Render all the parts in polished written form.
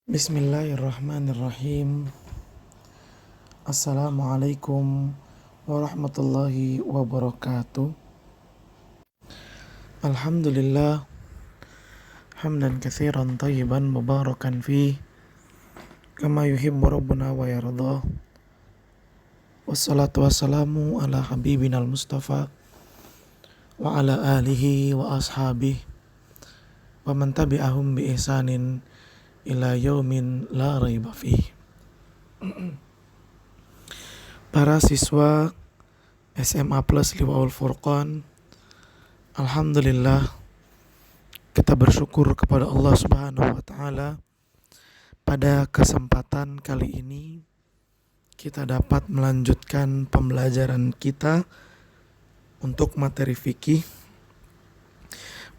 Bismillahirrahmanirrahim. Assalamualaikum warahmatullahi wabarakatuh. Alhamdulillah hamdan katsiran thayyiban mubarakan fih kama yuhibbu rabbuna wa yardah. Wassalatu wassalamu ala habibinal mustafa wa ala alihi wa ashabihi wa man tabi'ahum bi ihsanin ila yaumin la raiba fih. Para siswa SMA Plus Liwaul Furqan, alhamdulillah kita bersyukur kepada Allah Subhanahu wa taala pada kesempatan kali ini kita dapat melanjutkan pembelajaran kita untuk materi fikih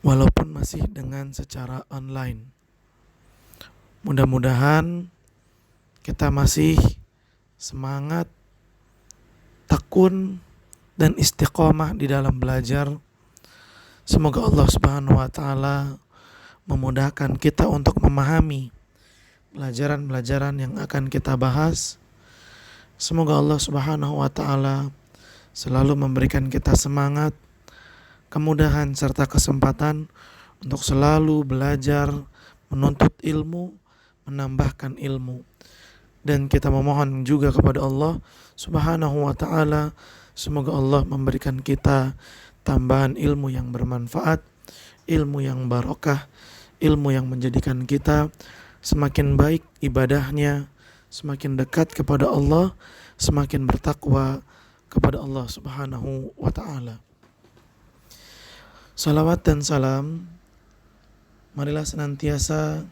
walaupun masih dengan secara online. Mudah-mudahan kita masih semangat, tekun, dan istiqomah di dalam belajar. Semoga Allah Subhanahu wa taala memudahkan kita untuk memahami pelajaran-pelajaran yang akan kita bahas. Semoga Allah Subhanahu wa taala selalu memberikan kita semangat, kemudahan serta kesempatan untuk selalu belajar, menuntut ilmu, menambahkan ilmu. Dan kita memohon juga kepada Allah Subhanahu wa taala, semoga Allah memberikan kita tambahan ilmu yang bermanfaat, ilmu yang barokah, ilmu yang menjadikan kita semakin baik ibadahnya, semakin dekat kepada Allah, semakin bertakwa kepada Allah Subhanahu wa taala. Salawat dan salam marilah senantiasa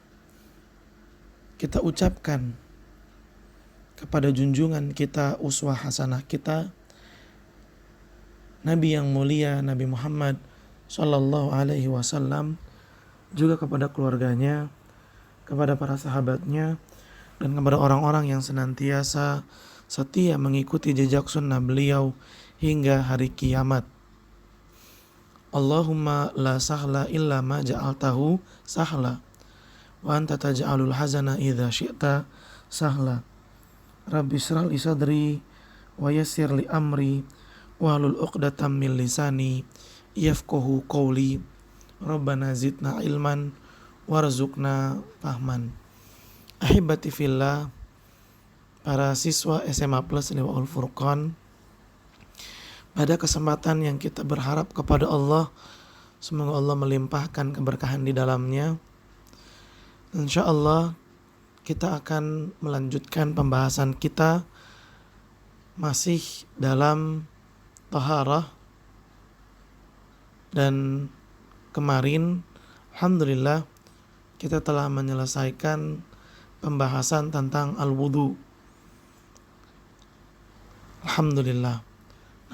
kita ucapkan kepada junjungan kita, uswah hasanah kita, Nabi yang mulia, Nabi Muhammad Sallallahu Alaihi Wasallam, juga kepada keluarganya, kepada para sahabatnya, dan kepada orang-orang yang senantiasa setia mengikuti jejak sunnah beliau hingga hari kiamat. Allahumma la sahla illa ma ja'altahu sahla wa anta taj'alul hazana idza syi'ta sahla. Rabbi shrah li sadri wa yassir li amri wahlul 'uqdatam min lisani yafqahu qawli. Rabbana zidna ilman warzuqna fahman. Ahibati fillah, para siswa SMA Plus Liwaul Furqan, pada kesempatan yang kita berharap kepada Allah, semoga Allah melimpahkan keberkahan di dalamnya. InsyaAllah kita akan melanjutkan pembahasan kita masih dalam taharah, dan kemarin alhamdulillah kita telah menyelesaikan pembahasan tentang al-wudu. Alhamdulillah.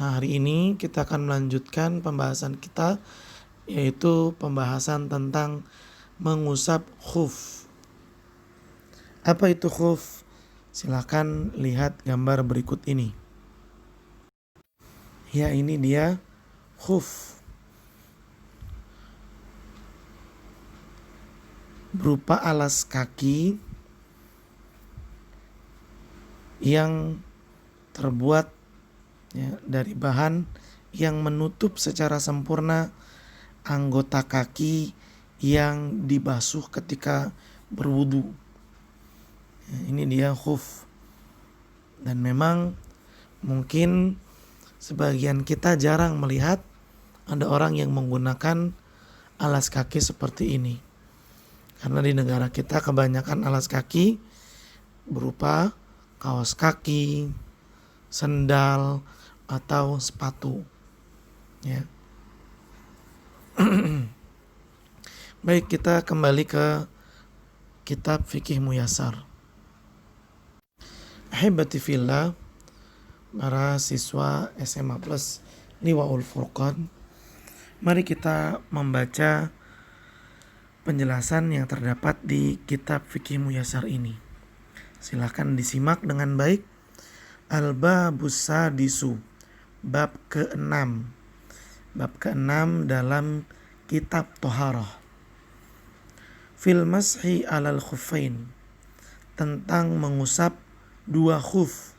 Nah, hari ini kita akan melanjutkan pembahasan kita, yaitu pembahasan tentang mengusap khuf. Apa itu khuf? Silakan lihat gambar berikut ini. Ya, ini dia khuf. Berupa alas kaki yang terbuat dari bahan yang menutup secara sempurna anggota kaki yang dibasuh ketika berwudu. Ini dia khuf. Dan memang mungkin sebagian kita jarang melihat ada orang yang menggunakan alas kaki seperti ini. Karena di negara kita kebanyakan alas kaki berupa kaos kaki, sendal, atau sepatu. Ya. Baik, kita kembali ke kitab Fikih Muyassar. Ahibati fillah, para siswa SMA Plus Liwaul Furqan, mari kita membaca penjelasan yang terdapat di kitab Fikih Muyassar ini. Silakan disimak dengan baik. Al-Babus Sadisu, bab ke-6. Bab ke-6 dalam kitab Toharah. Fil mashi alal khuffain, tentang mengusap dua khuf,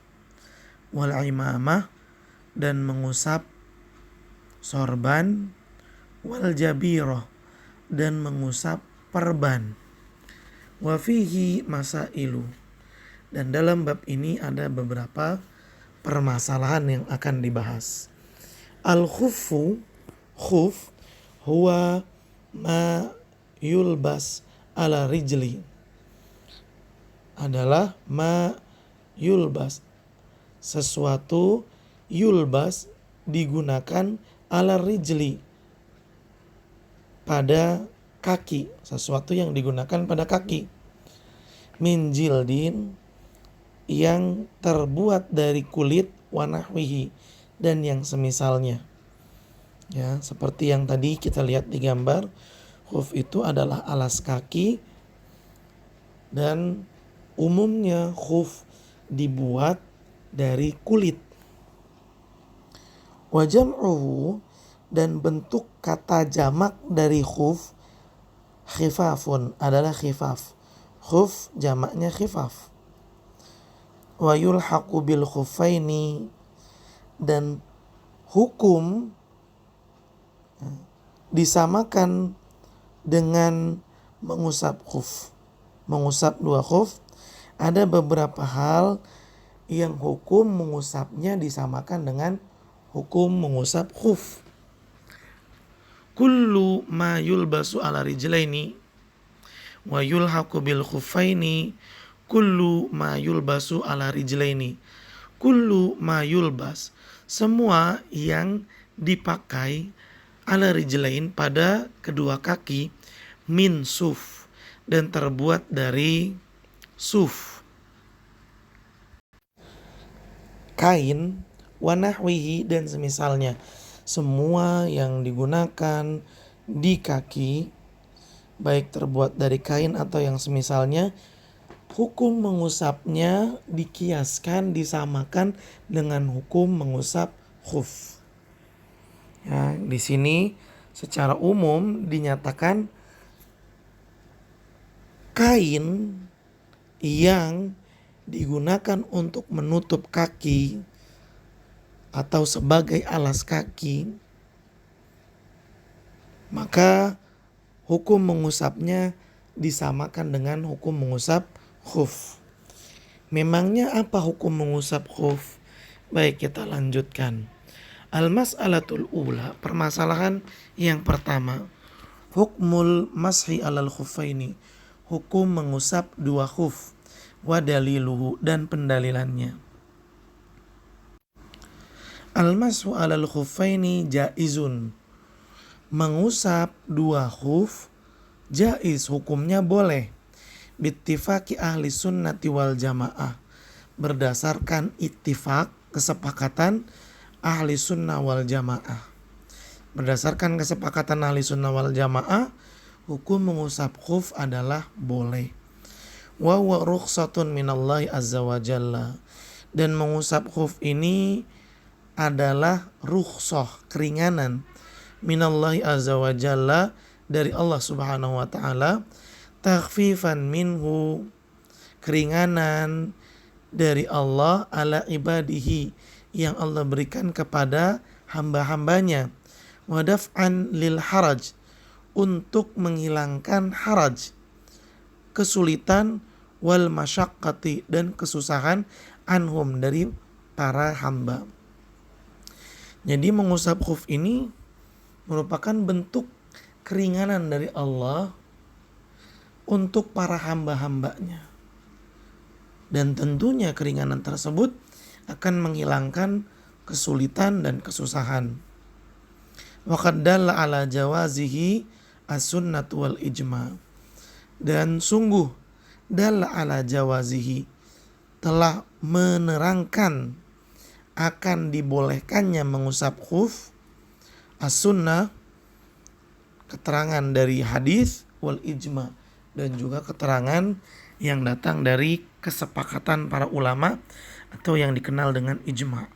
wal imamah, dan mengusap sorban, wal jabirah, dan mengusap perban. Wa fihi masailu, dan dalam bab ini ada beberapa permasalahan yang akan dibahas. Al khuffu, khuf, huwa ma yulbas ala rijli, adalah ma yulbas, sesuatu yulbas digunakan ala rijli, pada kaki, sesuatu yang digunakan pada kaki. Min jildin, yang terbuat dari kulit, wa nahwihi, dan yang semisalnya. Ya, seperti yang tadi kita lihat di gambar, khuf itu adalah alas kaki, dan umumnya khuf dibuat dari kulit. Wa jam'uhu, dan bentuk kata jamak dari khuf, khifafun, adalah khifaf. Khuf jamaknya khifaf. Wa yulhaqu bil khuffaini, dan hukum disamakan dengan mengusap khuf. Mengusap dua khuf, ada beberapa hal yang hukum mengusapnya disamakan dengan hukum mengusap khuf. Kullu ma yulbasu ala rijlaini wa yulhaqu bil khuffaini, kullu ma yulbasu ala rijlaini. Kullu ma yulbas, semua yang dipakai, ala rijlain, pada kedua kaki, min suf, dan terbuat dari suf, kain, wa nahwihi, dan semisalnya. Semua yang digunakan di kaki, baik terbuat dari kain atau yang semisalnya, hukum mengusapnya dikiaskan, disamakan dengan hukum mengusap khuf. Ya, di sini secara umum dinyatakan kain yang digunakan untuk menutup kaki atau sebagai alas kaki, maka hukum mengusapnya disamakan dengan hukum mengusap khuf. Memangnya apa hukum mengusap khuf? Baik, kita lanjutkan. Al-mas'alatul ula, permasalahan yang pertama. Hukmul mashi alal khuffaini, hukum mengusap dua khuf. Wa daliluhu, dan pendalilannya. Al-mashu alal khuffaini jaizun, mengusap dua khuf jaiz, hukumnya boleh. Bittifaqi ahli sunnati wal jamaah, berdasarkan ittifaq, kesepakatan ahli sunnah wal jamaah. Berdasarkan kesepakatan ahli sunnah wal jamaah, hukum mengusap khuf adalah boleh. Wa huwa rukhsatun minallahi azza wa jalla, dan mengusap khuf ini adalah rukhsah, keringanan, minallahi azza wa jalla, dari Allah subhanahu wa ta'ala, takhfifan minhu, keringanan dari Allah, ala ibadihi, yang Allah berikan kepada hamba-hambanya, wa daf'an lil haraj, untuk menghilangkan haraj, kesulitan, wal masyaqqati, dan kesusahan, anhum, dari para hamba. Jadi mengusap khuf ini merupakan bentuk keringanan dari Allah untuk para hamba-hambanya. Dan tentunya keringanan tersebut akan menghilangkan kesulitan dan kesusahan. Wa qad dalla ala jawazihi as-sunnah wal ijma'. Dan sungguh dalla ala jawazihi, telah menerangkan akan dibolehkannya mengusap khuf, as-sunnah, keterangan dari hadis, wal ijma', dan juga keterangan yang datang dari kesepakatan para ulama atau yang dikenal dengan ijma'.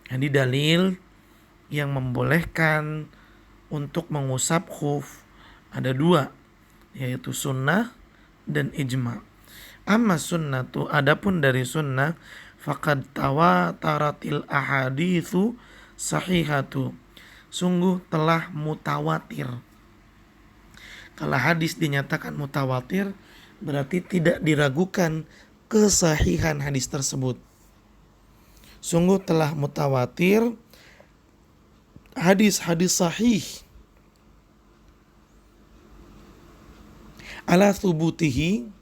Jadi dalil yang membolehkan untuk mengusap khuf ada dua, yaitu sunnah dan ijma'. Amma sunnatu, adapun dari sunnah, faqad tawataratil ahaditsu sahihatu, sungguh telah mutawatir. Kalau hadis dinyatakan mutawatir, berarti tidak diragukan kesahihan hadis tersebut. Sungguh telah mutawatir hadis-hadis sahih ala thubutihi,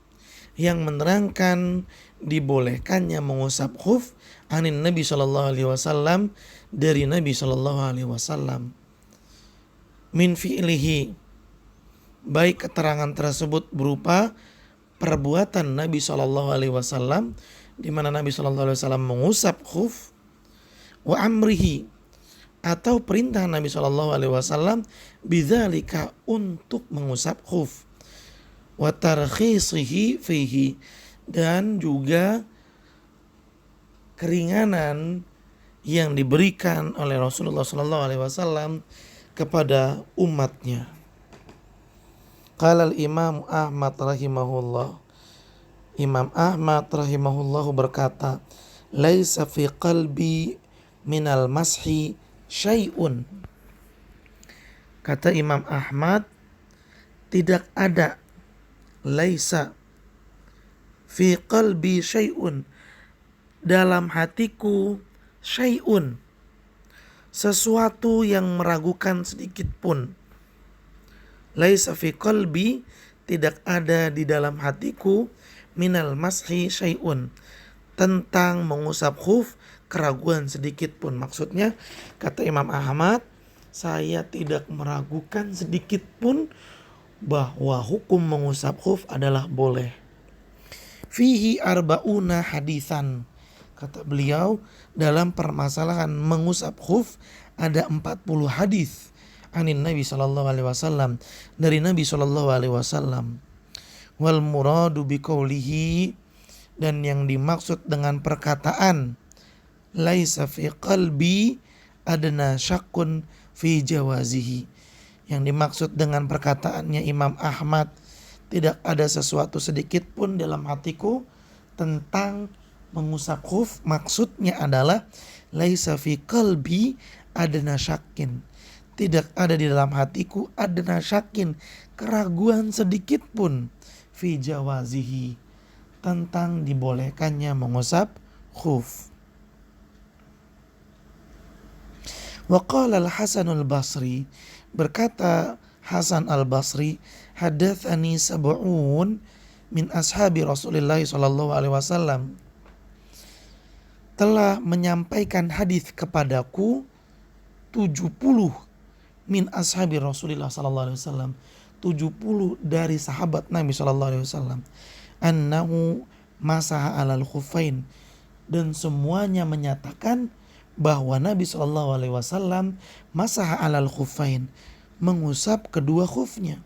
yang menerangkan dibolehkannya mengusap khuf anin Nabi sallallahu alaihi wasallam, dari Nabi sallallahu alaihi wasallam, min fi'lihi, baik keterangan tersebut berupa perbuatan Nabi sallallahu alaihi wasallam di mana Nabi sallallahu alaihi wasallam mengusap khuf, wa amrihi, atau perintah Nabi sallallahu alaihi wasallam bidzalika, untuk mengusap khuf, wa tarkhisihi fihi, dan juga keringanan yang diberikan oleh Rasulullah sallallahu alaihi wasallam kepada umatnya. Qala al-Imam Ahmad rahimahullah, Imam Ahmad rahimahullah berkata, laisa fi qalbi minal mashi syai'un. Kata Imam Ahmad, tidak ada, laisa fi qalbi syai'un, dalam hatiku, syai'un, sesuatu yang meragukan sedikit pun. Laisa fi qalbi, tidak ada di dalam hatiku, minal mashi syai'un, tentang mengusap khuf, keraguan sedikit pun. Maksudnya, kata Imam Ahmad, saya tidak meragukan sedikit pun bahwa hukum mengusap khuf adalah boleh. Fihi arba'una hadisan, kata beliau, dalam permasalahan mengusap khuf ada 40 hadis anin Nabi sallallahu alaihi wasallam, dari Nabi sallallahu alaihi wasallam. Wal muradu biqaulihi, dan yang dimaksud dengan perkataan laisa fi qalbi adna syakkun fi jawazihi, yang dimaksud dengan perkataannya Imam Ahmad, tidak ada sesuatu sedikit pun dalam hatiku tentang mengusap khuf, maksudnya adalah laisa fi qalbi adna syakkin, tidak ada di dalam hatiku adna syakkin, keraguan sedikit pun, fi jawazihi, tentang dibolehkannya mengusap khuf. Wa qala al-Hasan al-Basri, berkata Hasan al-Basri, hadatsani sab'un min ashabi Rasulillah sallallahu alaihi wasallam, telah menyampaikan hadis kepadaku 70 min ashabi Rasulillah sallallahu alaihi wasallam, 70 dari sahabat Nabi sallallahu alaihi wasallam, annahu masaha alal khuffain, dan semuanya menyatakan bahwa Nabi sallallahu alaihi wasallam masaha alal khuffain, mengusap kedua khufnya.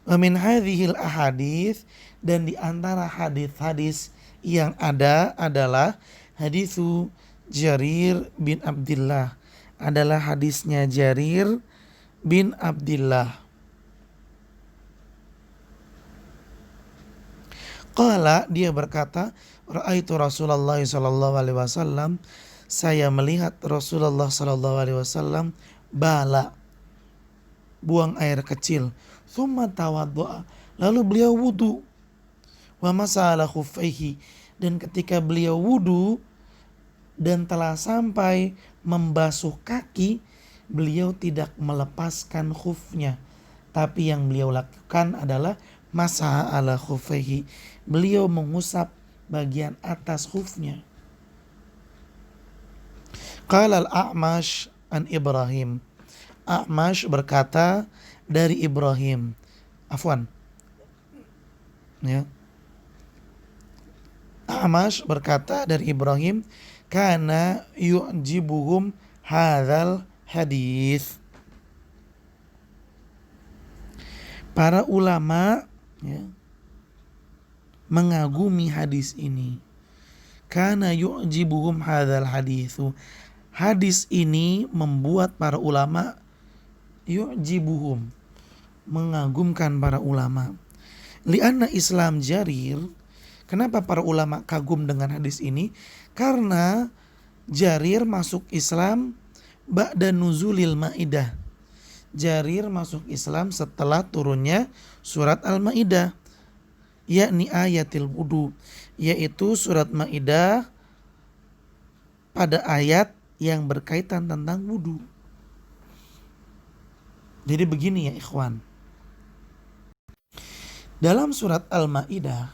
Wa min hadhil ahadits, dan di antara hadis-hadis yang ada adalah hadisu Jarir bin Abdullah, adalah hadisnya Jarir bin Abdullah. Qala, dia berkata, ra'aitu Rasulullah sallallahu alaihi wasallam, saya melihat Rasulullah sallallahu alaihi wasallam bala, buang air kecil, tsumma tawaddu'a, lalu beliau wudu, wa masala khuffaihi, dan ketika beliau wudu dan telah sampai membasuh kaki, beliau tidak melepaskan khufnya, tapi yang beliau lakukan adalah masaha ala khuffaihi, beliau mengusap bagian atas khufnya. Qala al-A'mash an Ibrahim, A'mash berkata dari Ibrahim, afwan, ya, A'mash berkata dari Ibrahim, kana yu'jibuhum hadzal hadis, para ulama, ya, mengagumi hadis ini. Kana yu'jibuhum hadzal haditsu, hadis ini membuat para ulama, yu'jibuhum, mengagumkan para ulama. Lianna Islam Jarir, kenapa para ulama kagum dengan hadis ini? Karena Jarir masuk Islam ba'da nuzulil Maidah. Jarir masuk Islam setelah turunnya surat Al-Maidah, yakni ayatil wudu, yaitu surat Maidah pada ayat yang berkaitan tentang wudu. Jadi begini ya ikhwan. Dalam surat Al-Maidah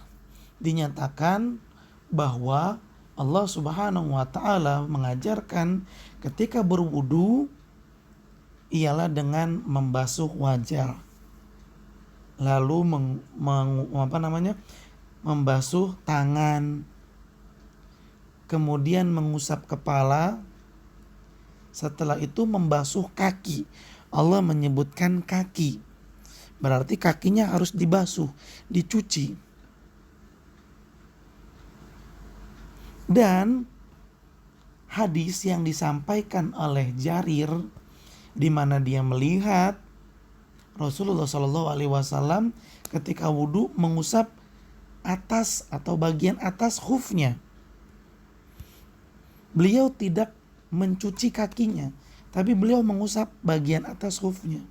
dinyatakan bahwa Allah Subhanahu wa taala mengajarkan ketika berwudu ialah dengan membasuh wajah. Lalu membasuh tangan. Kemudian mengusap kepala. Setelah itu membasuh kaki. Allah menyebutkan kaki. Berarti kakinya harus dibasuh, dicuci. Dan hadis yang disampaikan oleh Jarir di mana dia melihat Rasulullah SAW ketika wudhu mengusap atas atau bagian atas khufnya. Beliau tidak mencuci kakinya, tapi beliau mengusap bagian atas khufnya.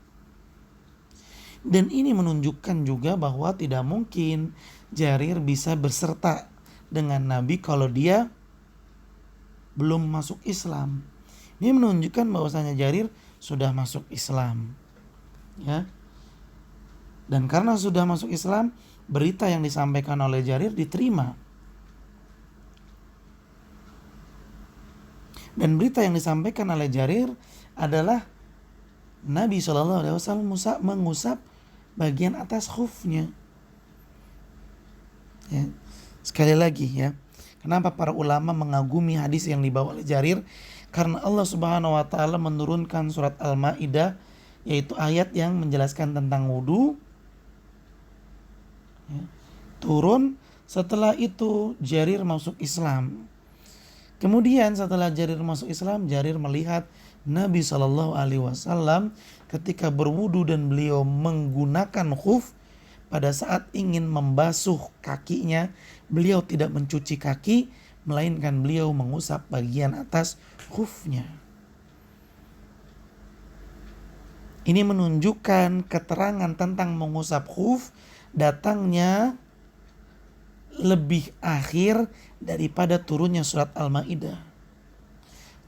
Dan ini menunjukkan juga bahwa tidak mungkin Jarir bisa berserta dengan Nabi kalau dia belum masuk Islam. Ini menunjukkan bahwasanya Jarir sudah masuk Islam. Ya. Dan karena sudah masuk Islam, berita yang disampaikan oleh Jarir diterima. Dan berita yang disampaikan oleh Jarir adalah Nabi SAW mengusap bagian atas khufnya. Ya. Sekali lagi ya, kenapa para ulama mengagumi hadis yang dibawa oleh Jarir? Karena Allah Subhanahu wa taala menurunkan surat Al-Maidah, yaitu ayat yang menjelaskan tentang wudu. Ya. Turun, setelah itu Jarir masuk Islam. Kemudian setelah Jarir masuk Islam, Jarir melihat Nabi SAW ketika berwudu dan beliau menggunakan khuf. Pada saat ingin membasuh kakinya, beliau tidak mencuci kaki, melainkan beliau mengusap bagian atas khufnya. Ini menunjukkan keterangan tentang mengusap khuf datangnya lebih akhir daripada turunnya surat Al-Maidah.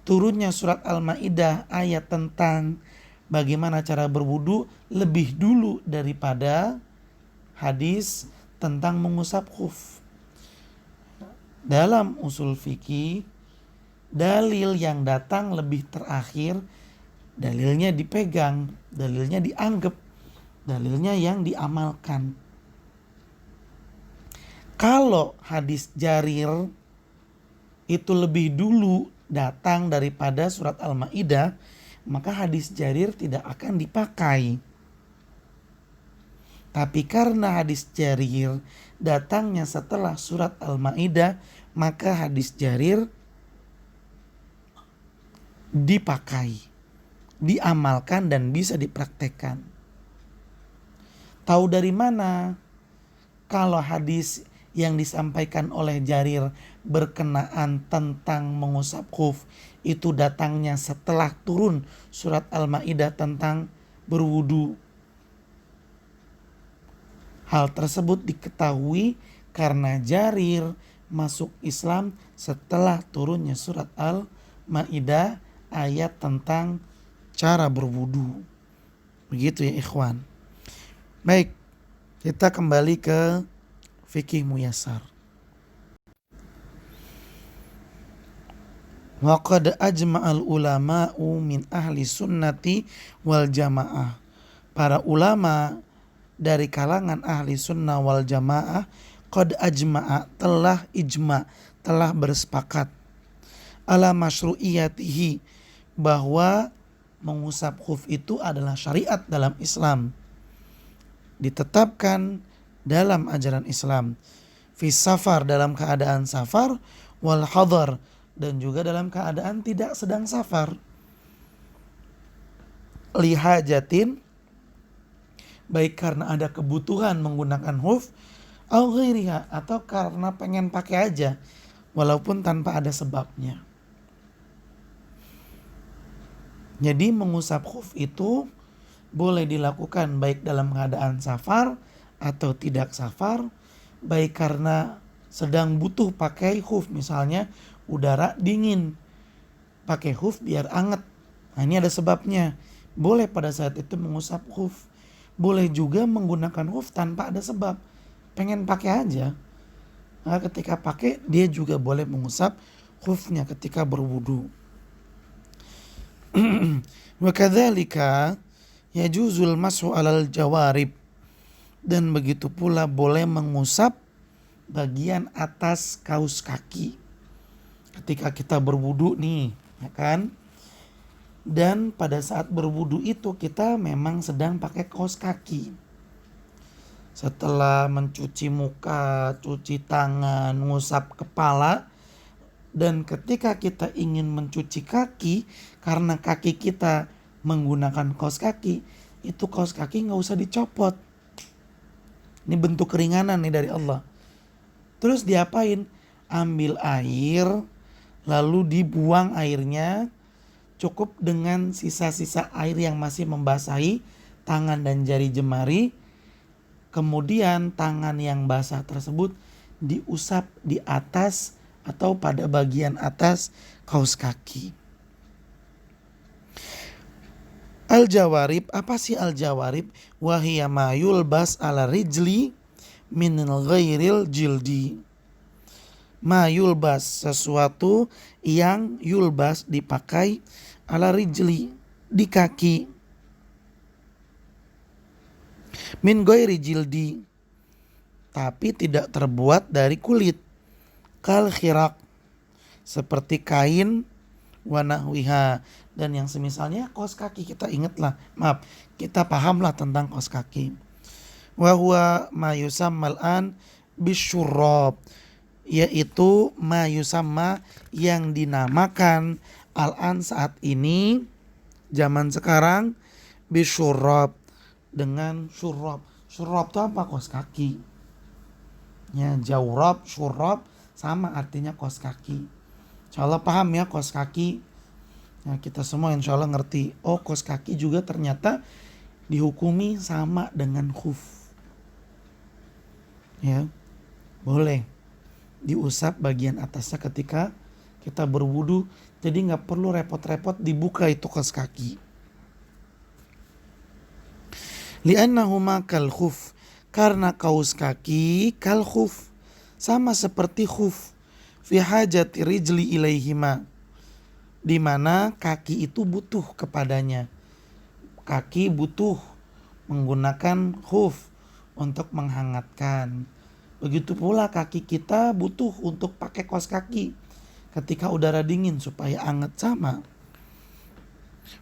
Turunnya surat Al-Maidah ayat tentang bagaimana cara berwudu lebih dulu daripada hadis tentang mengusap khuf. Dalam usul fikih, dalil yang datang lebih terakhir, dalilnya dipegang, dalilnya dianggap, dalilnya yang diamalkan. Kalau hadis Jarir itu lebih dulu datang daripada surat Al-Maidah, maka hadis Jarir tidak akan dipakai. Tapi karena hadis Jarir datangnya setelah surat Al-Maidah, maka hadis Jarir dipakai, diamalkan dan bisa dipraktekkan. Tahu dari mana kalau hadis yang disampaikan oleh Jarir berkenaan tentang mengusap khuf itu datangnya setelah turun surat Al-Maidah tentang berwudu? Hal tersebut diketahui karena Jarir masuk Islam setelah turunnya surat Al-Maidah ayat tentang cara berwudu. Begitu ya ikhwan. Baik, kita kembali ke fikih muyassar. Wa qad ajma'al ulama'u min ahli sunnati wal jamaah. Para ulama dari kalangan ahli sunnah wal jamaah qad ajma'a, telah ijma', telah bersepakat ala masyru'iyatihi, bahwa mengusap khuf itu adalah syariat dalam Islam, ditetapkan dalam ajaran Islam, fi safar, dalam keadaan safar, wal hadar, dan juga dalam keadaan tidak sedang safar, lihajatin, baik karena ada kebutuhan menggunakan khuf au ghairiha, atau karena pengen pakai aja walaupun tanpa ada sebabnya. Jadi mengusap khuf itu boleh dilakukan baik dalam keadaan safar atau tidak safar, baik karena sedang butuh pakai khuf, misalnya udara dingin, pakai khuf biar anget. Nah, ini ada sebabnya. Boleh pada saat itu mengusap khuf. Boleh juga menggunakan khuf tanpa ada sebab, pengen pakai aja. Nah, ketika pakai dia juga boleh mengusap khufnya ketika berwudu. Wa kadzalika yajuzul mashu alal jawarib, dan begitu pula boleh mengusap bagian atas kaus kaki ketika kita berwudu nih, ya kan? Dan pada saat berwudu itu kita memang sedang pakai kaos kaki. Setelah mencuci muka, cuci tangan, ngusap kepala, dan ketika kita ingin mencuci kaki, karena kaki kita menggunakan kaos kaki, itu kaos kaki nggak usah dicopot. Ini bentuk keringanan nih dari Allah. Terus diapain? Ambil air, lalu dibuang airnya, cukup dengan sisa-sisa air yang masih membasahi tangan dan jari jemari. Kemudian tangan yang basah tersebut diusap di atas atau pada bagian atas kaus kaki. Al-jawarib, apa sih al-jawarib? Wahiya ma yulbas ala rijli min ghairil jildi. Ma yulbas, sesuatu yang yulbas dipakai ala rijli, di kaki. Min ghairi jildi, tapi tidak terbuat dari kulit. Kal khirak, seperti kain, wa nahwiha, dan yang semisalnya. Kaos kaki, kita ingatlah, kita pahamlah tentang kaos kaki. Wa huwa ma yusammal an bisyurrab, yaitu ma yusamma, yang dinamakan al-an saat ini, zaman sekarang, bisyurrab, dengan syurrab. Syurrab itu apa? Kaos kaki. Ya, jawrab, syurrab sama artinya kaos kaki. Insyaallah paham ya kaos kaki. Nah, kita semua insyaallah ngerti. Oh, kaos kaki juga ternyata dihukumi sama dengan khuf. Ya, boleh diusap bagian atasnya ketika kita berwudu. Jadi nggak perlu repot-repot dibuka itu kaos kaki. Li'annahuma kal khuf, karena kaus kaki kal khuf, sama seperti khuf, fi hajati rijli ilaihima, di mana kaki itu butuh kepadanya. Kaki butuh menggunakan khuf untuk menghangatkan. Begitu pula kaki kita butuh untuk pakai kaos kaki ketika udara dingin supaya anget, sama.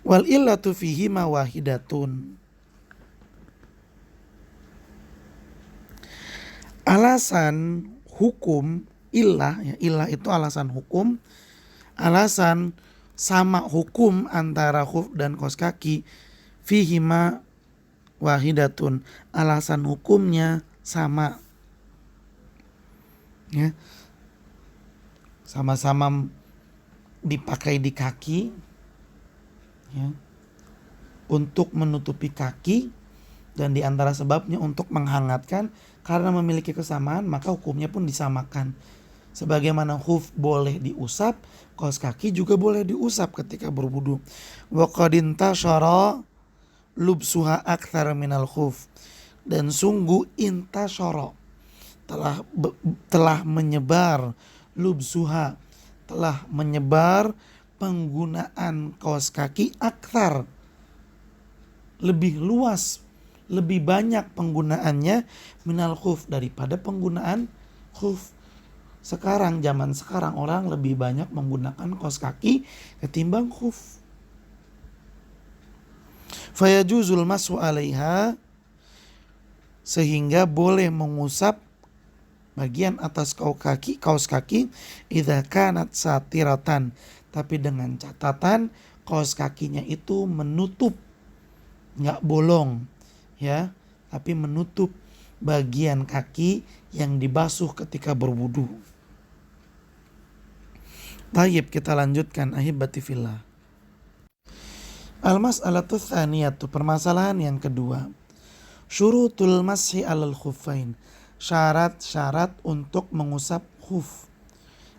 Wal illatu fihima wahidatun, alasan hukum illah, ya, illah itu alasan hukum. Alasan sama hukum antara khuf dan kaos kaki, fihima wahidatun, alasan hukumnya sama, ya, sama-sama dipakai di kaki, ya, untuk menutupi kaki, dan di antara sebabnya untuk menghangatkan. Karena memiliki kesamaan, maka hukumnya pun disamakan. Sebagaimana khuf boleh diusap, kaos kaki juga boleh diusap ketika berwudu. Wa qad intashara lubsuha akthar minal khuf, dan sungguh intashara, telah menyebar, lubsuha, telah menyebar penggunaan kaos kaki, akthar, lebih luas, lebih banyak penggunaannya, minal khuf, daripada penggunaan khuf. Sekarang, zaman sekarang orang lebih banyak menggunakan kaos kaki ketimbang khuf. Fayajuzul mashu alaiha, sehingga boleh mengusap bagian atas kaos kaki, idza kanat satiratan, tapi dengan catatan kaos kakinya itu menutup, nggak bolong, ya, tapi menutup bagian kaki yang dibasuh ketika berwudu. Tayyib, kita lanjutkan ahibati fillah. Al-mas'alatu tsaniyatu, permasalahan yang kedua. Syurutul mashi alal khuffain, syarat-syarat untuk mengusap khuf.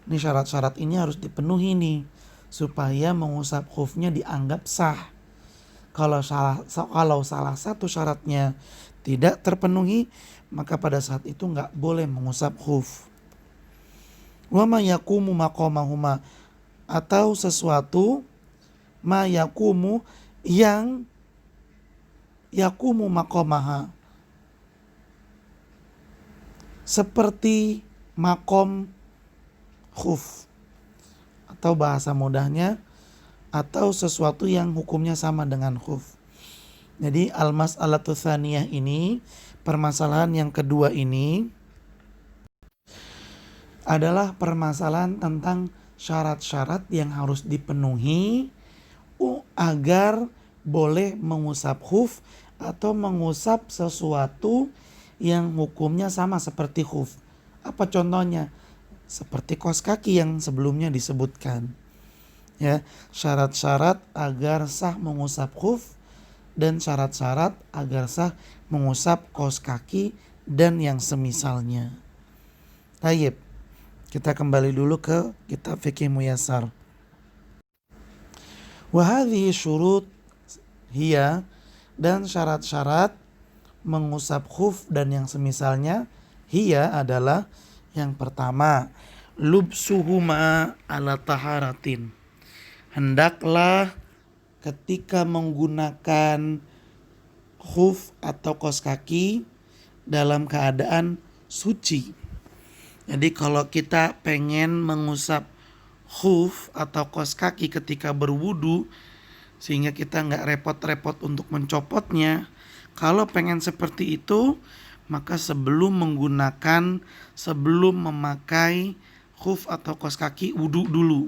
Ini syarat-syarat ini harus dipenuhi nih supaya mengusap khufnya dianggap sah. Kalau salah satu syaratnya tidak terpenuhi, maka pada saat itu nggak boleh mengusap khuf. Wa ma yakumu maqamahuma, atau sesuatu ma yakumu yang yakumu maqamaha, seperti makom khuf, atau bahasa mudahnya atau sesuatu yang hukumnya sama dengan khuf. Jadi al-mas'alatu tsaniyah ini, permasalahan yang kedua ini adalah permasalahan tentang syarat-syarat yang harus dipenuhi agar boleh mengusap khuf atau mengusap sesuatu yang hukumnya sama seperti khuf. Apa contohnya? Seperti kaos kaki yang sebelumnya disebutkan. Ya, syarat-syarat agar sah mengusap khuf dan syarat-syarat agar sah mengusap kaos kaki dan yang semisalnya. Tayyib, kita kembali dulu ke kitab Fiqh Muyassar. Wa hadhihi syurut hiya, dan syarat-syarat mengusap khuf dan yang semisalnya hiya adalah, yang pertama, lubsuhuma ala taharatin, hendaklah ketika menggunakan khuf atau kaos kaki dalam keadaan suci. Jadi kalau kita pengen mengusap khuf atau kaos kaki ketika berwudu sehingga kita nggak repot-repot untuk mencopotnya, kalau pengen seperti itu, maka sebelum memakai khuf atau kaos kaki, wudu dulu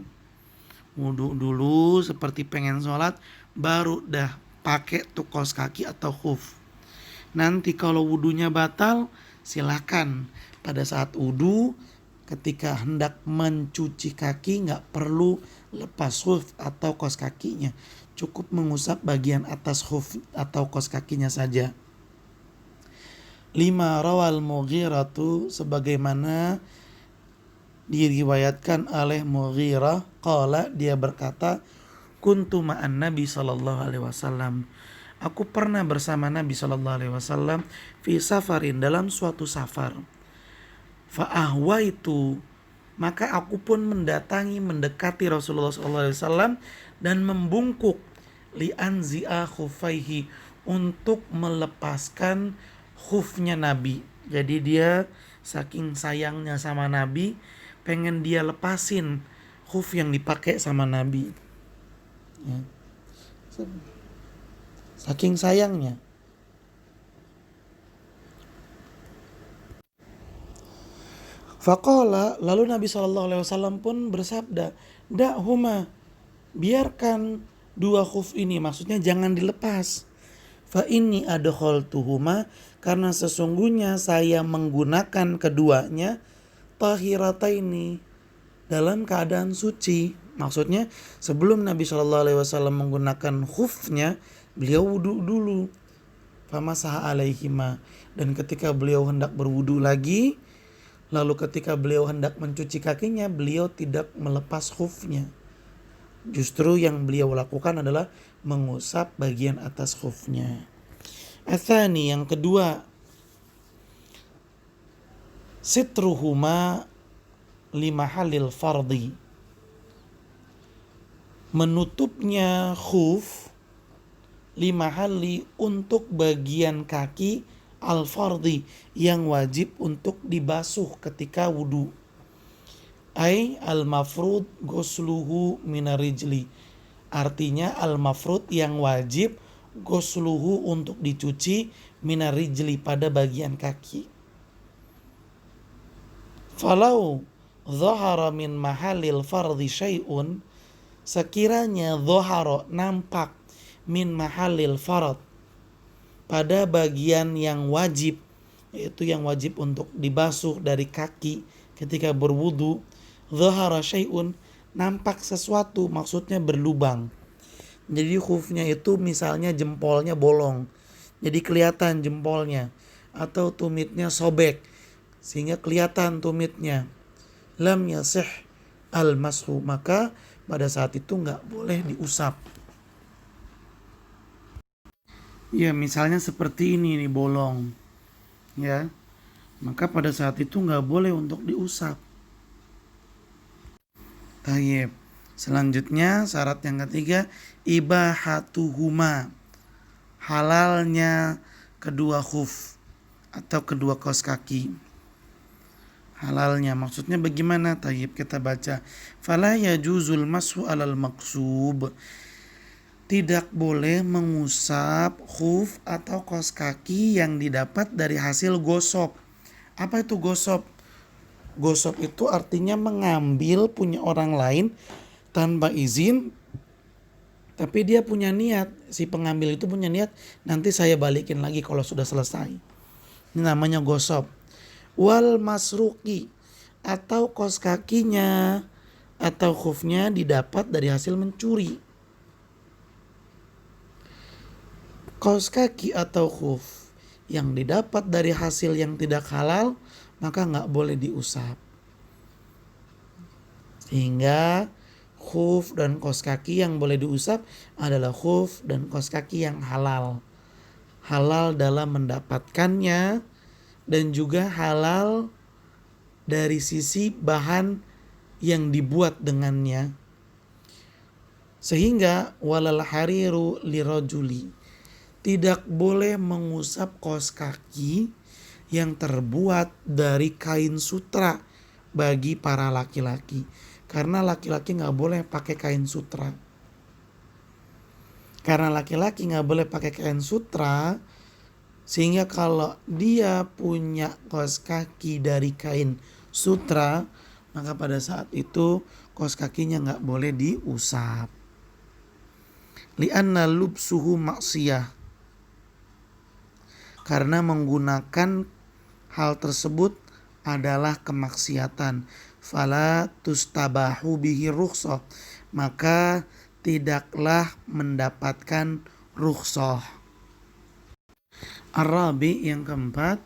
seperti pengen sholat, baru dah pakai tuh kaos kaki atau khuf. Nanti kalau wudunya batal, silakan pada saat wudu ketika hendak mencuci kaki nggak perlu lepas khuf atau kaos kakinya, cukup mengusap bagian atas khuf atau kaos kakinya saja. 5. Rawal Mughiratu, sebagaimana diriwayatkan oleh Mughirah, qala, dia berkata, kuntu ma'an Nabi sallallahu alaihi wasallam, aku pernah bersama Nabi sallallahu alaihi wasallam fi safarin, dalam suatu safar. Fa ahwaitu, maka aku pun mendekati Rasulullah sallallahu alaihi wasallam dan membungkuk, li anzi'a khufaihi, untuk melepaskan khufnya Nabi. Jadi dia saking sayangnya sama Nabi, pengen dia lepasin khuf yang dipakai sama Nabi. Ya. Saking sayangnya. Faqala, lalu Nabi SAW pun bersabda, da'huma, biarkan dua khuf ini, maksudnya jangan dilepas. Fa inni adkhaltuhuma, karena sesungguhnya saya menggunakan keduanya, tahirataini, dalam keadaan suci. Maksudnya sebelum Nabi SAW menggunakan khufnya, beliau wudu dulu. Famasaha alaihima, dan ketika beliau hendak berwudu lagi, lalu ketika beliau hendak mencuci kakinya, beliau tidak melepas khufnya. Justru yang beliau lakukan adalah mengusap bagian atas khufnya. Atsani, yang kedua, sitruhuma limahalil fardi, menutupnya khuf limahali, untuk bagian kaki al-fardi, yang wajib untuk dibasuh ketika wudu. Ai al-mafrud ghusluhu minarijli, artinya al-mafrud, yang wajib, ghusluhu, untuk dicuci, minarijli, pada bagian kaki. Falau dhahara min mahalil fardi syai'un, sekiranya dhahara, nampak, min mahalil farad, pada bagian yang wajib, yaitu yang wajib untuk dibasuh dari kaki ketika berwudu, dhahara syai'un, nampak sesuatu, maksudnya berlubang. Jadi khufnya itu misalnya jempolnya bolong, jadi kelihatan jempolnya, atau tumitnya sobek sehingga kelihatan tumitnya. Lam yasih al-mashu, maka pada saat itu nggak boleh diusap. Ya misalnya seperti ini nih bolong, ya, maka pada saat itu nggak boleh untuk diusap. Tayyib. Selanjutnya syarat yang ketiga, ibahatuhuma, halalnya kedua khuf atau kedua kaos kaki. Halalnya maksudnya bagaimana? Tayyib, kita baca. Fala yajuzul mashu alal maqsub. Tidak boleh mengusap khuf atau kaos kaki yang didapat dari hasil gosok. Apa itu gosok? Gosok itu artinya mengambil punya orang lain tanpa izin, tapi dia punya niat, si pengambil itu punya niat, nanti saya balikin lagi kalau sudah selesai. Ini namanya gosok. Wal masruki, atau kaos kakinya atau khufnya didapat dari hasil mencuri. Kaos kaki atau khuf yang didapat dari hasil yang tidak halal, maka nggak boleh diusap. Sehingga khuf dan kaos kaki yang boleh diusap adalah khuf dan kaos kaki yang halal. Halal dalam mendapatkannya dan juga halal dari sisi bahan yang dibuat dengannya. Sehingga walal hariru lirajuli, tidak boleh mengusap kaos kaki yang terbuat dari kain sutra bagi para laki-laki. Karena laki-laki gak boleh pakai kain sutra. Karena laki-laki gak boleh pakai kain sutra, sehingga kalau dia punya kaos kaki dari kain sutra, maka pada saat itu kaos kakinya gak boleh diusap. Li'anna lubsuhu maksiyah, karena menggunakan hal tersebut adalah kemaksiatan. Fala tustabahu bihi rukhsah, maka tidaklah mendapatkan rukhsah. Arabi yang keempat,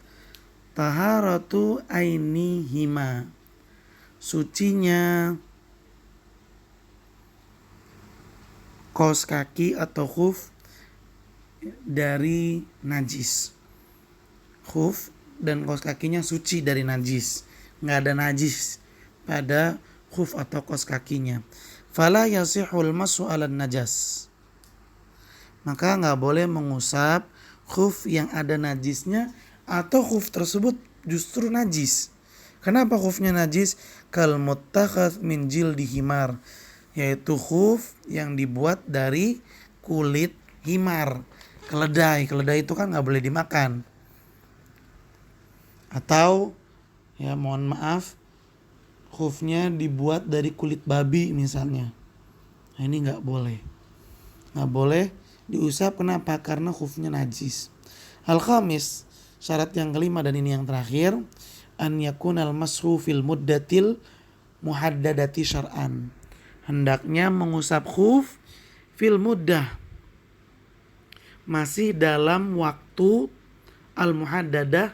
taharatu ainihima, sucinya kaos kaki atau khuf dari najis. Khuf dan kaos kakinya suci dari najis, nggak ada najis pada khuf atau kaos kakinya. Fala yasihul masu ala najas, maka nggak boleh mengusap khuf yang ada najisnya atau khuf tersebut justru najis. Kenapa khufnya najis? Kal muttakhadz min jildi himar, yaitu khuf yang dibuat dari kulit himar, keledai. Keledai itu kan nggak boleh dimakan. Atau ya mohon maaf, khufnya dibuat dari kulit babi misalnya. Nah, ini nggak boleh. Nggak boleh diusap. Kenapa? Karena khufnya najis. Al-khamis, syarat yang kelima dan ini yang terakhir, an yakunal mashu fil muddatil muhaddadati syar'an. Hendaknya mengusap khuf fil muddah, masih dalam waktu al-muhaddadah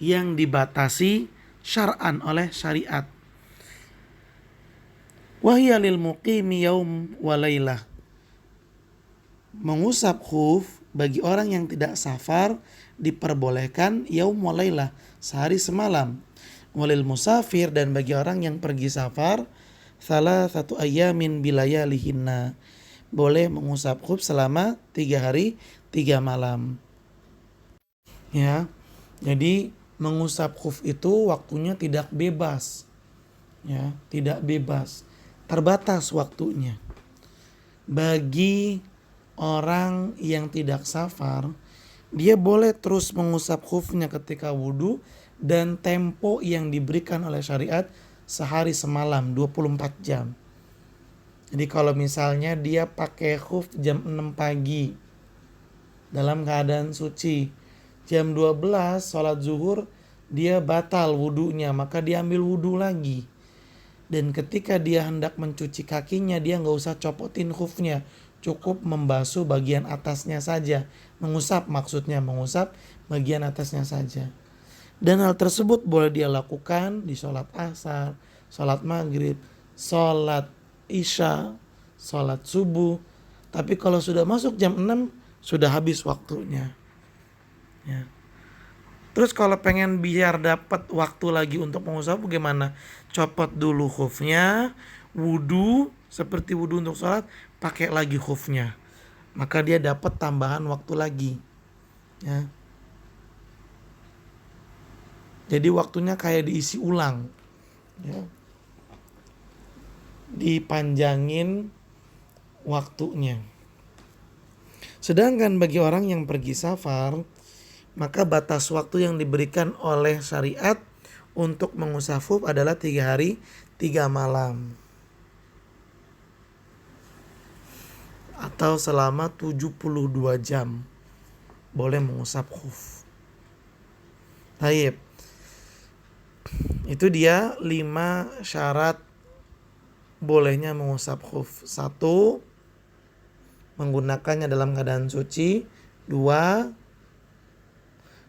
yang dibatasi syar'an oleh syariat. Wahya lil muqimi yaum wa lailah. Mengusap khuf bagi orang yang tidak safar diperbolehkan yaum wa lailah, sehari semalam. Walil musafir, dan bagi orang yang pergi safar, salah satu ayamin bilayalihinna, boleh mengusap khuf selama 3 hari 3 malam. Ya, jadi mengusap khuf itu waktunya tidak bebas. Ya, tidak bebas. Terbatas waktunya. Bagi orang yang tidak safar, dia boleh terus mengusap khufnya ketika wudu dan tempo yang diberikan oleh syariat sehari semalam 24 jam. Jadi kalau misalnya dia pakai khuf jam 6 pagi, dalam keadaan suci. Jam 12 sholat zuhur dia batal wudunya, maka dia ambil wudu lagi. Dan ketika dia hendak mencuci kakinya, dia nggak usah copotin khufnya, cukup membasuh bagian atasnya saja, mengusap maksudnya, mengusap bagian atasnya saja. Dan hal tersebut boleh dia lakukan di sholat asar, sholat maghrib, sholat isya, sholat subuh. Tapi kalau sudah masuk jam 6 sudah habis waktunya. Ya. Terus kalau pengen biar dapat waktu lagi untuk mengusap bagaimana? Copot dulu khufnya, wudu seperti wudu untuk sholat, pakai lagi khufnya. Maka dia dapat tambahan waktu lagi. Ya. Jadi waktunya kayak diisi ulang. Ya. Dipanjangin waktunya. Sedangkan bagi orang yang pergi safar, maka batas waktu yang diberikan oleh syariat untuk mengusap khuf adalah 3 hari 3 malam. Atau selama 72 jam boleh mengusap khuf. Baik. Itu dia 5 syarat bolehnya mengusap khuf. 1, menggunakannya dalam keadaan suci. 2,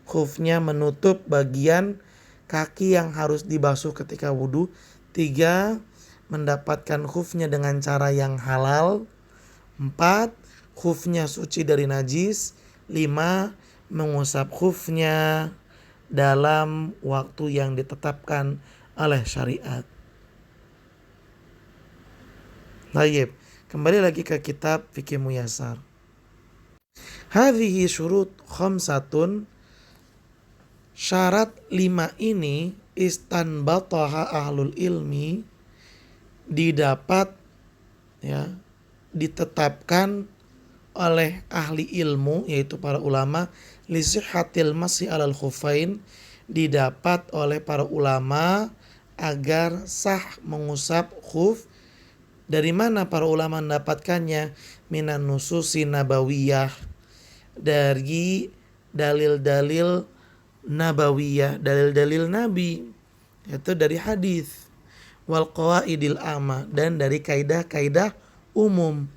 khufnya menutup bagian kaki yang harus dibasuh ketika wudu. 3, mendapatkan khufnya dengan cara yang halal. 4, khufnya suci dari najis. 5, mengusap khufnya dalam waktu yang ditetapkan oleh syariat. Baik, kembali lagi ke kitab Fikih Muyassar. Hadhihi syurut khamsatun, syarat 5 ini istanbataha ahlul ilmi, didapat ya, ditetapkan oleh ahli ilmu yaitu para ulama, li sihhatil masih alal khufain, didapat oleh para ulama agar sah mengusap khuf. Dari mana para ulama mendapatkannya? Minan nususi nabawiyah, dari dalil-dalil nabawiyah, dalil-dalil nabi, yaitu dari hadis, wal qawaidil amma, dan dari kaidah-kaidah umum.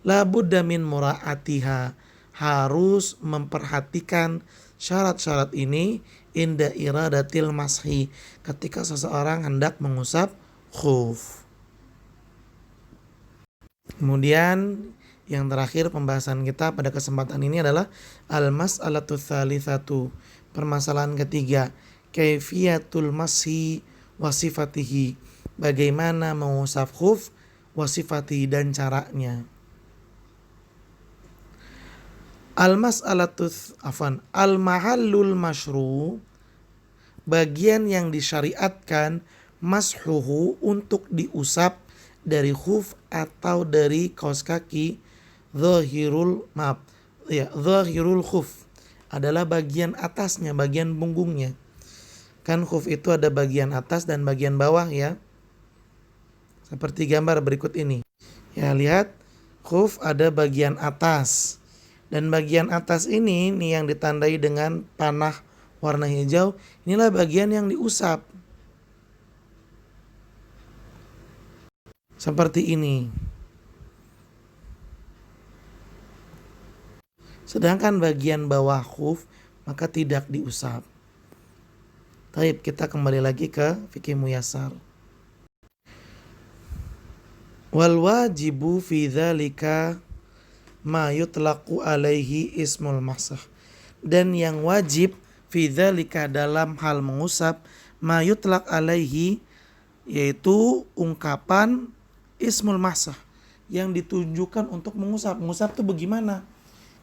La budda min muraatiha, harus memperhatikan syarat-syarat ini inda iradatil mashi, ketika seseorang hendak mengusap khuf. Kemudian yang terakhir pembahasan kita pada kesempatan ini adalah al-mas'alatu tsalitsatu, permasalahan ketiga, kaifiyatul mashi wa sifatihi, bagaimana mengusap khuf, wa sifatihi, dan caranya. Al-mahallul masyru', bagian yang disyariatkan, mashuhu, untuk diusap dari khuf atau dari kaos kaki, zahirul khuf, adalah bagian atasnya, bagian punggungnya. Kan khuf itu ada bagian atas dan bagian bawah ya. Seperti gambar berikut ini. Ya, lihat, khuf ada bagian atas. Dan bagian atas ini nih yang ditandai dengan panah warna hijau, inilah bagian yang diusap. Seperti ini. Sedangkan bagian bawah khuf maka tidak diusap. Baik, kita kembali lagi ke Fikih Muyassar. Wal wajibu fi dzalika ma yutlaqu alaihi ismul masah. Dan yang wajib fi dzalika, dalam hal mengusap, ma yutlaq alaihi, yaitu ungkapan ismul masah yang ditunjukkan untuk mengusap. Mengusap itu bagaimana?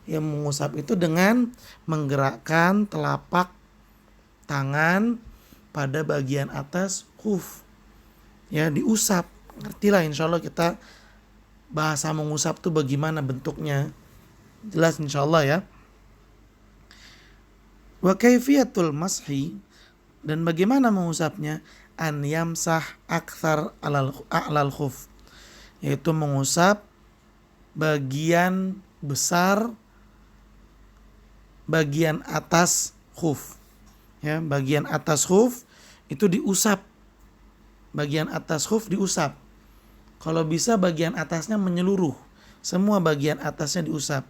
Yang mengusap itu dengan menggerakkan telapak tangan pada bagian atas khuf. Ya, diusap. Ngertilah insyaallah kita bahasa mengusap itu bagaimana bentuknya. Jelas insyaallah ya. Wa kaifiyatul mashi, dan bagaimana mengusapnya, an yamsah akthar a'lal khuf, yaitu mengusap bagian besar bagian atas khuf. Ya, bagian atas khuf itu diusap. Bagian atas khuf diusap. Kalau bisa bagian atasnya menyeluruh. Semua bagian atasnya diusap.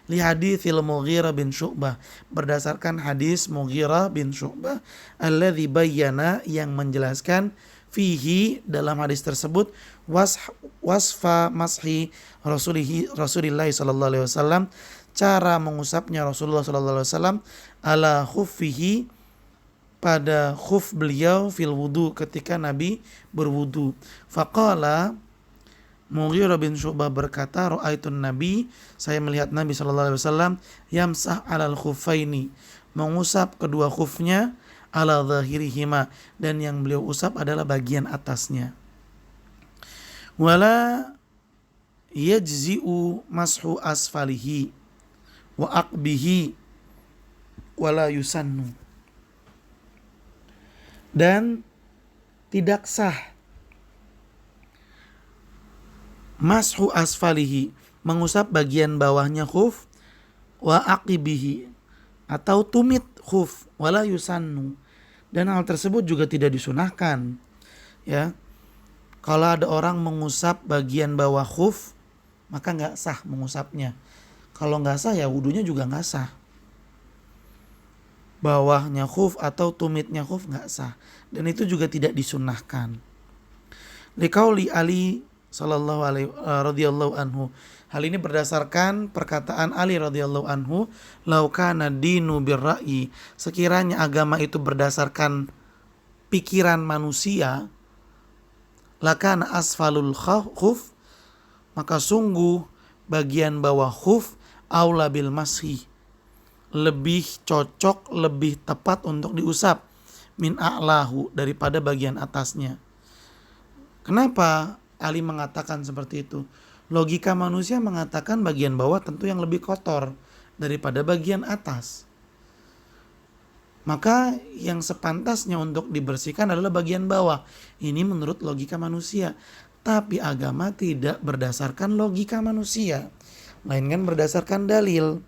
Li haditsil Mughirah bin Syu'bah, berdasarkan hadis Mughirah bin Syu'bah alladzi bayyana, yang menjelaskan fihi, dalam hadis tersebut, wasfa mashi Rasulillah sallallahu alaihi wasallam, cara mengusapnya Rasulullah sallallahu alaihi wasallam ala khuffihi, pada khuf beliau, fil wudu, ketika Nabi berwudu. Faqala, Mughirah bin Syu'bah berkata, ra'aitun Nabi, saya melihat Nabi sallallahu alaihi wasallam yamsah alal khuffaini, mengusap kedua khufnya, ala zahirihima, dan yang beliau usap adalah bagian atasnya. Wala yajzi'u mashu asfalihi wa aqbihi wala yusannu, dan tidak sah mashu asfalihi, mengusap bagian bawahnya khuf, wa aqibihi, atau tumit khuf, wala yusannu, dan hal tersebut juga tidak disunahkan. Ya, kalau ada orang mengusap bagian bawah khuf, maka nggak sah mengusapnya. Kalau nggak sah, ya wudunya juga nggak sah. Bawahnya khuf atau tumitnya khuf nggak sah, dan itu juga tidak disunahkan. Liqauli Ali sallallahu alaihi radhiyallahu anhu, hal ini berdasarkan perkataan Ali radhiyallahu anhu, lau kana dinu birra'yi, sekiranya agama itu berdasarkan pikiran manusia, lakana asfalul khuf, maka sungguh bagian bawah khuf aula bil mashi, lebih cocok, lebih tepat untuk diusap, min a'lahu, daripada bagian atasnya. Kenapa Ali mengatakan seperti itu? Logika manusia mengatakan bagian bawah tentu yang lebih kotor daripada bagian atas. Maka yang sepantasnya untuk dibersihkan adalah bagian bawah. Ini menurut logika manusia. Tapi agama tidak berdasarkan logika manusia, melainkan berdasarkan dalil.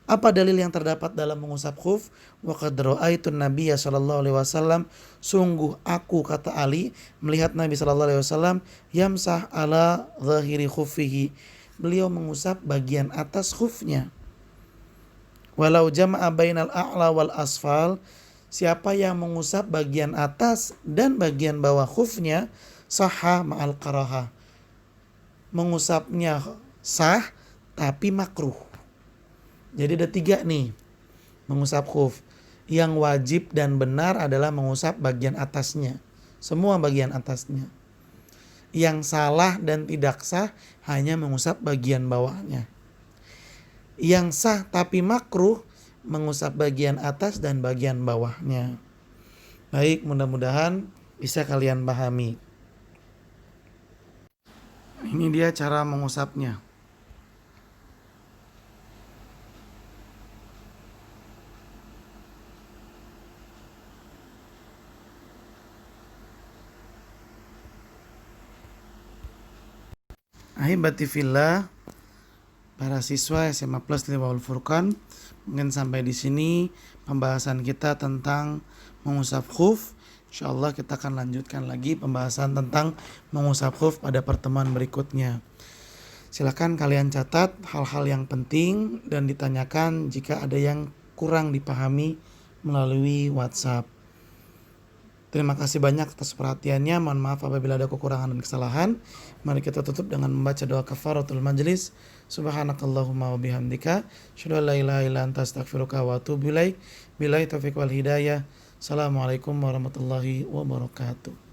Apa dalil yang terdapat dalam mengusap khuf? Wa qad ra'aitun nabiyya sallallahu alaihi wasallam, sungguh aku, kata Ali, melihat Nabi sallallahu alaihi wasallam yamsah ala zahiri khuffihi, beliau mengusap bagian atas khufnya. Walau jama'a bainal a'la wal asfal, siapa yang mengusap bagian atas dan bagian bawah khufnya, sahha ma'al karaha, mengusapnya sah tapi makruh. Jadi ada 3 nih mengusap khuf. Yang wajib dan benar adalah mengusap bagian atasnya, semua bagian atasnya. Yang salah dan tidak sah hanya mengusap bagian bawahnya. Yang sah tapi makruh, mengusap bagian atas dan bagian bawahnya. Baik, mudah-mudahan bisa kalian pahami. Ini dia cara mengusapnya. Ahibati fillah, para siswa SMA Plus Liwaul Furqan, mungkin sampai di sini pembahasan kita tentang mengusap khuf. Insyaallah kita akan lanjutkan lagi pembahasan tentang mengusap khuf pada pertemuan berikutnya. Silakan kalian catat hal-hal yang penting dan ditanyakan jika ada yang kurang dipahami melalui WhatsApp. Terima kasih banyak atas perhatiannya. Mohon maaf apabila ada kekurangan dan kesalahan. Mari kita tutup dengan membaca doa kafaratul majlis. Subhanakallahumma wa bihamdika, asyhadu an la ilaha illa anta, astaghfiruka wa atubu ilaik. Billahi taufiq wal hidayah. Assalamualaikum warahmatullahi wabarakatuh.